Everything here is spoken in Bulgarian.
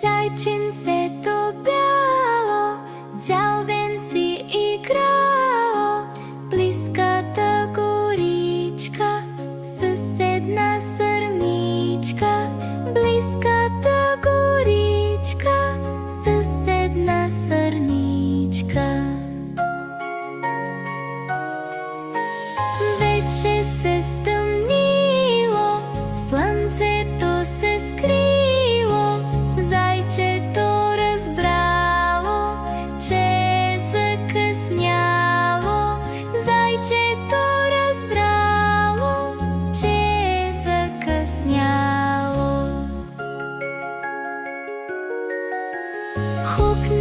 Зайчинцето бяло цял ден си играло в близката горичка с една сърничка. Близката горичка с една сърничка. Вече се стъмнило, слънцето се скрило. Зайчето разбрало, че е закъсняло. Зайчето разбрало, че е закъсняло. Хук